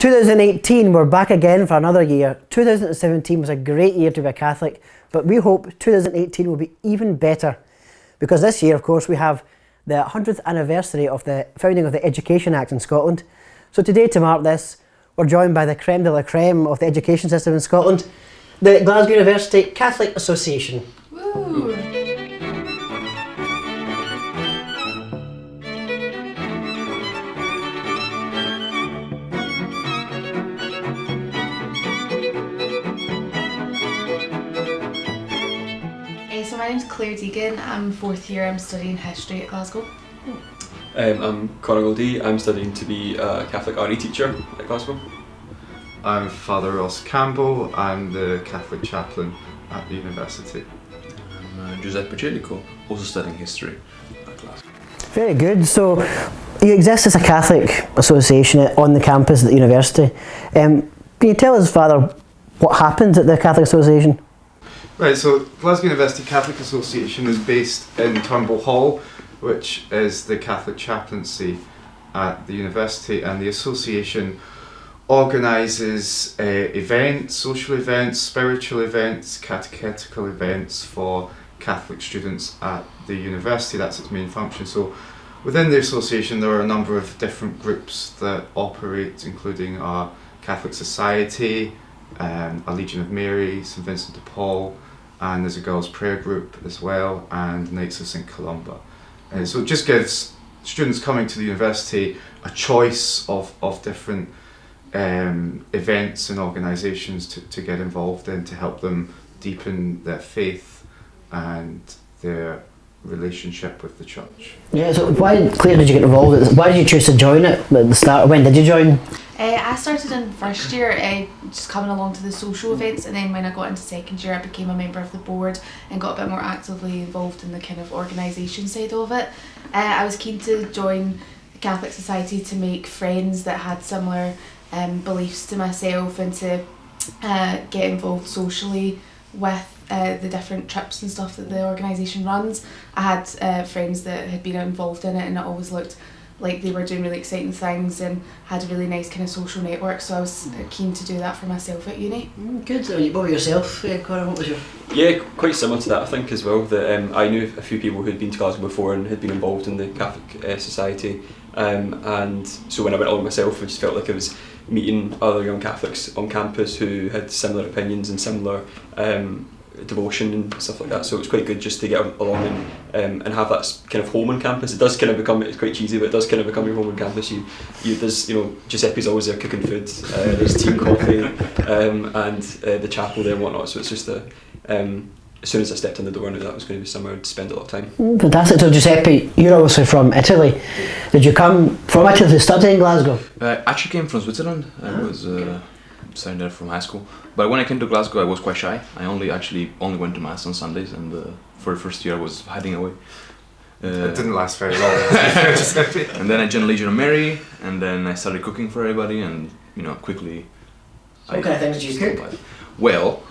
2018, we're back again for another year. 2017 was a great year to be a Catholic, but we hope 2018 will be even better. Because this year, of course, we have the 100th anniversary of the founding of the Education Act in Scotland. So today, to mark this, we're joined by the creme de la creme of the education system in Scotland, the Glasgow University Catholic Association. Woo! So my name's Clare Deegan. I'm fourth year. I'm studying history at Glasgow. I'm Conor. I'm studying to be a Catholic RE teacher at Glasgow. I'm Father Ross Campbell. I'm the Catholic chaplain at the university. I'm Giuseppe, also studying history at Glasgow. Very good. So you exist as a Catholic association on the campus at the university. Can you tell us, Father, what happens at the Catholic Association? Right, so Glasgow University Catholic Association is based in Turnbull Hall, which is the Catholic chaplaincy at the university, and the association organises events, social events, spiritual events, catechetical events for Catholic students at the university. That's its main function. So within the association there are a number of different groups that operate, including our Catholic Society, a Legion of Mary, St Vincent de Paul, and there's a girls' prayer group as well, and Knights of St Columba. So it just gives students coming to the university a choice of different events and organisations to get involved in, to help them deepen their faith and their relationship with the church. Yeah, so why, Claire, did you get involved with this? Why did you choose to join it at the start? When did you join? I started in first year, just coming along to the social events, and then when I got into second year I became a member of the board and got a bit more actively involved in the kind of organisation side of it. I was keen to join the Catholic Society to make friends that had similar beliefs to myself, and to get involved socially with the different trips and stuff that the organisation runs. I had friends that had been involved in it, and it always looked like they were doing really exciting things and had a really nice kind of social network, so I was keen to do that for myself at uni. Good. So what about yourself, Conor? What was your... Yeah, quite similar to that, I think, as well. That I knew a few people who'd been to Glasgow before and had been involved in the Catholic Society, and so when I went along myself, I just felt like I was meeting other young Catholics on campus who had similar opinions and similar devotion and stuff like that. So it was quite good just to get along and have that kind of home on campus. It does kind of become, it's quite cheesy, but it does kind of become your home on campus. There's, Giuseppe's always there cooking food. There's tea and coffee, and the chapel there and whatnot. So it's just as soon as I stepped in the door, I knew that was going to be somewhere I'd spend a lot of time. Fantastic. So Giuseppe, you're obviously from Italy. Did you come from Italy to study in Glasgow? I actually came from Switzerland. I was studying there from high school. But when I came to Glasgow, I was quite shy. I only went to mass on Sundays, and for the first year I was hiding away. It didn't last very long. And then I joined Legion of Mary, and then I started cooking for everybody, and quickly. What kind of things did you cook? Well,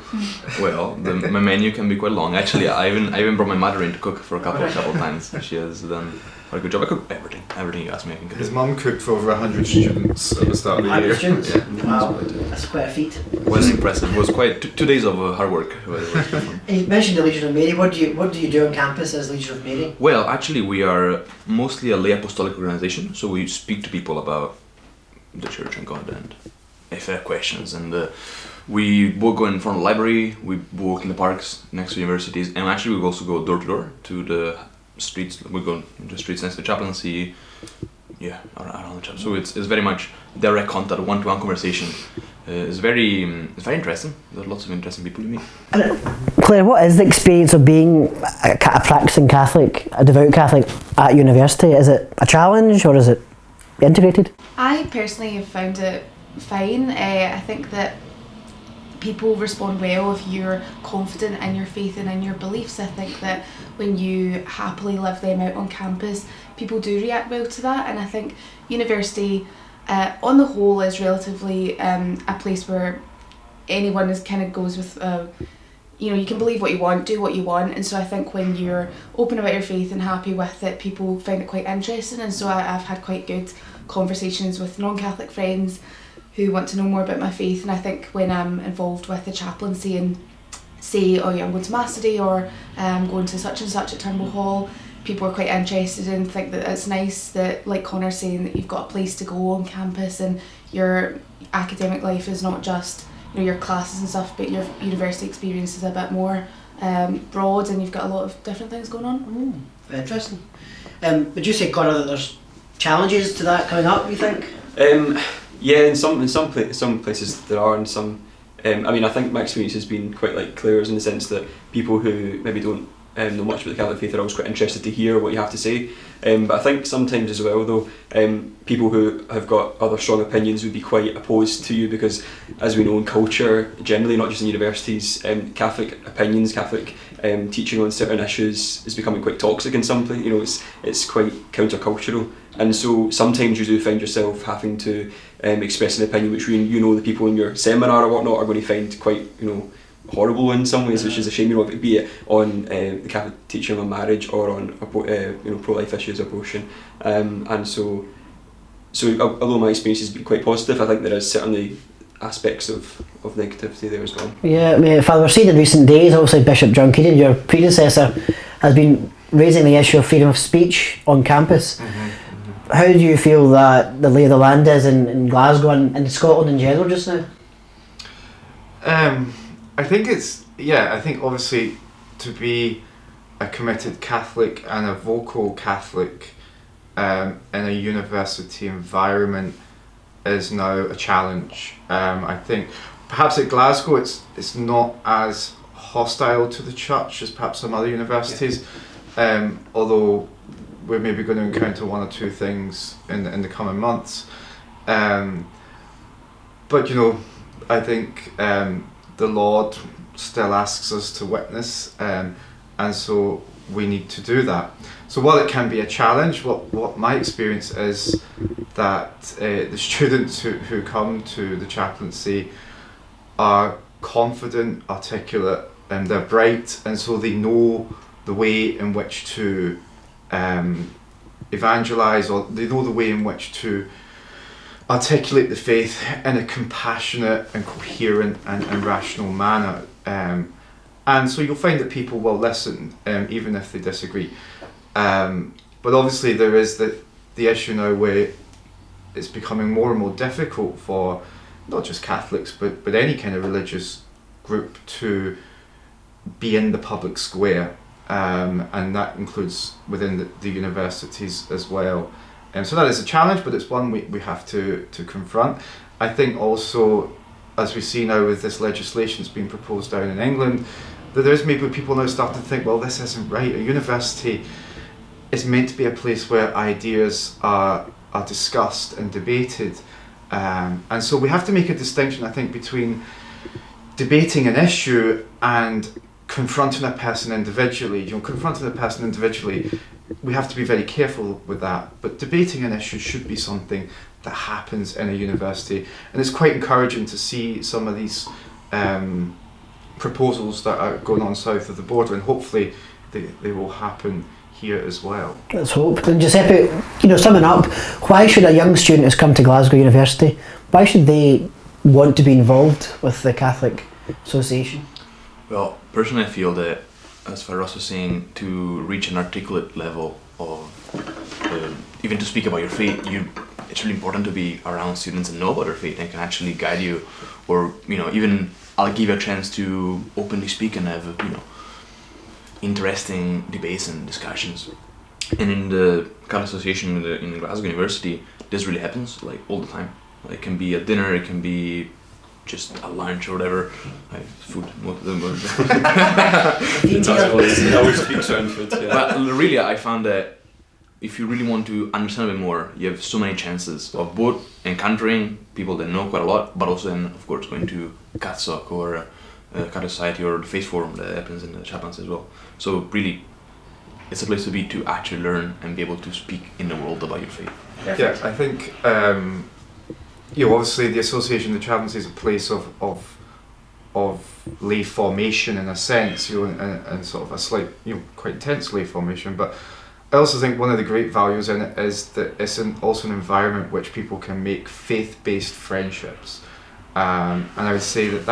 my menu can be quite long. Actually, I even brought my mother in to cook for a couple of times. She has done quite a good job. I cook everything you ask me I can cook. His mum cooked for over 100 students at the start of the year. 100 students? Yeah. Wow, that's quite a feat. It was impressive. It was quite 2 days of hard work. You mentioned the Legion of Mary. What do you do on campus as Legion of Mary? Well, actually, we are mostly a lay apostolic organisation, so we speak to people about the church and God, and if they have questions, and we will go in front of the library, we walk in the parks next to universities, and actually we also go door to door to the streets. We go into the streets next to the chaplaincy, around the chapel. So it's very much direct contact, one-to-one conversation. It's very interesting. There are lots of interesting people you meet. And Claire, what is the experience of being a practicing Catholic, a devout Catholic at university? Is it a challenge or is it integrated? I personally have found it fine. I think that people respond well if you're confident in your faith and in your beliefs. I think that when you happily live them out on campus, people do react well to that, and I think university on the whole is relatively a place where anyone is kind of goes with you can believe what you want, do what you want, and so I think when you're open about your faith and happy with it, people find it quite interesting, and so I've had quite good conversations with non-Catholic friends who want to know more about my faith. And I think when I'm involved with the chaplaincy and say, oh yeah, I'm going to Mass today, or I'm going to such and such at Turnbull Hall, people are quite interested and think that it's nice that, like Conor saying, that you've got a place to go on campus and your academic life is not just, you know, your classes and stuff, but your university experience is a bit more broad and you've got a lot of different things going on. Interesting. Would you say, Conor, that there's challenges to that coming up, you think? Yeah, in some places there are, and some. I mean, I think my experience has been quite like Clare's, in the sense that people who maybe don't know much about the Catholic faith are always quite interested to hear what you have to say. But I think sometimes as well, though, people who have got other strong opinions would be quite opposed to you, because, as we know, in culture generally, not just in universities, Catholic opinions, Catholic teaching on certain issues is becoming quite toxic in some places. You know, it's quite countercultural, and so sometimes you do find yourself having to express an opinion which you know the people in your seminar or whatnot are going to find quite, you know, horrible in some ways, which is a shame, you know, be it on the Catholic teaching on marriage or on you know, pro-life issues, abortion, and so although my experience has been quite positive, I think there is certainly aspects of negativity there as well. Yeah, I mean, Father, we've seen in recent days, obviously Bishop John Keating, your predecessor, has been raising the issue of freedom of speech on campus. How do you feel that the lay of the land is in Glasgow and in Scotland in general just now? I think I think obviously to be a committed Catholic and a vocal Catholic in a university environment is now a challenge. I think perhaps at Glasgow it's not as hostile to the church as perhaps some other universities, although we're maybe going to encounter one or two things in the coming months. But you know, I think the Lord still asks us to witness, and so we need to do that. So while it can be a challenge, what my experience is that the students who come to the chaplaincy are confident, articulate, and they're bright, and so they know the way in which to evangelize, or they know the way in which to articulate the faith in a compassionate and coherent and rational manner. And so you'll find that people will listen, even if they disagree. But obviously there is the issue now where it's becoming more and more difficult for not just Catholics, but any kind of religious group to be in the public square. And that includes within the universities as well. So that is a challenge, but it's one we have to confront. I think also, as we see now with this legislation that's being proposed down in England, that there's maybe people now starting to think, well, this isn't right. A university is meant to be a place where ideas are discussed and debated. And so we have to make a distinction, I think, between debating an issue and confronting a person individually. You know, confronting a person individually, we have to be very careful with that. But debating an issue should be something that happens in a university. And it's quite encouraging to see some of these proposals that are going on south of the border, and hopefully they will happen here as well. Let's hope. And Giuseppe, you know, summing up, why should a young student who's come to Glasgow University, why should they want to be involved with the Catholic Association? Well, personally I feel that, as Ross was saying, to reach an articulate level of even to speak about your faith, it's really important to be around students and know about their faith and can actually guide you, or, you know, even I'll give you a chance to openly speak and have, you know, interesting debates and discussions. And in the Catholic Association in Glasgow University, this really happens like all the time. It can be a dinner, it can be just a lunch or whatever. Food, most of them. It always speaks around food. Yeah. But really, I found that if you really want to understand a bit more, you have so many chances of both encountering people that know quite a lot, but also then, of course, going to CATSOC or Catholic Society or the Faith Forum that happens in the chaplains as well. So really, it's a place to be to actually learn and be able to speak in the world about your faith. Yeah, I think you know, obviously the association, the chaplaincy is a place of lay formation in a sense, you know, and sort of a slight, you know, quite intense lay formation. But I also think one of the great values in it is that it's also an environment which people can make faith-based friendships, and I would say that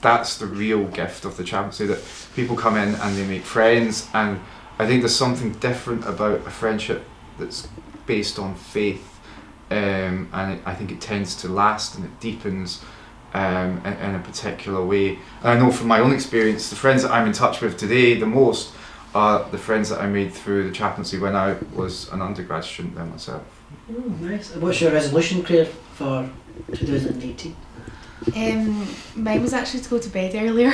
that's the real gift of the chaplaincy, that people come in and they make friends, and I think there's something different about a friendship that's based on faith, and I think it tends to last and it deepens in a particular way. And I know from my own experience, the friends that I'm in touch with today the most are the friends that I made through the chaplaincy when I was an undergrad student then myself. Oh, nice. And what's your resolution, Clare, for 2018? Mine was actually to go to bed earlier.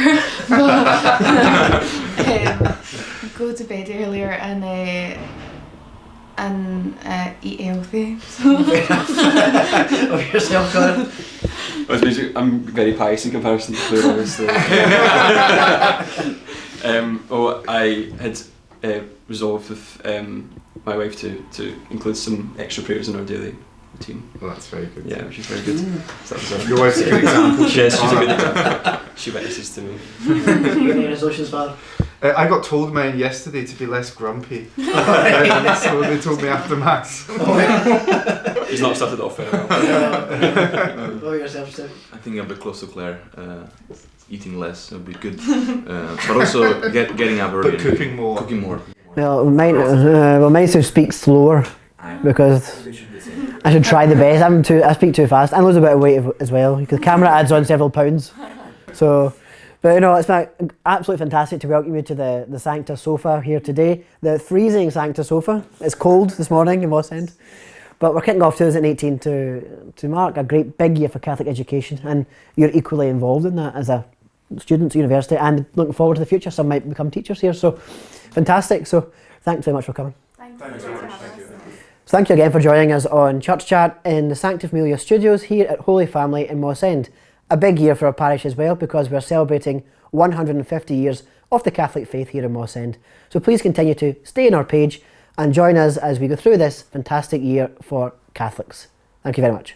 Go to bed earlier and eat healthy. Of yourself, Conor? I'm very pious in comparison to Claire, obviously. Well, I had resolved with my wife to include some extra prayers in our daily routine. Well, that's very good. Yeah, which is very good. So that was Your wife's a good example. Yes, she's a good example. She witnesses to me. Any resolutions, Father? I got told mine yesterday to be less grumpy, so they told me after Mass. He's not started off very well. What yourself, Steve? I think I'll be close to Claire. Eating less would be good, but also getting up early. But cooking more. Cooking more. Well, mine should speak slower because I should try the best. I speak too fast. I lose a bit of weight as well because the camera adds on several pounds. So, but it's been absolutely fantastic to welcome you to the Sancta sofa here today. The freezing Sancta sofa. It's cold this morning in Mossend. But we're kicking off 2018 to mark a great big year for Catholic education, and you're equally involved in that as a student at university and looking forward to the future. Some might become teachers here, so fantastic. So thanks very much for coming. Thank Thank you very much. Thank you. So thank you again for joining us on Church Chat in the Sancta Familia Studios here at Holy Family in Mossend. A big year for our parish as well because we're celebrating 150 years of the Catholic faith here in Mossend. So please continue to stay on our page and join us as we go through this fantastic year for Catholics. Thank you very much.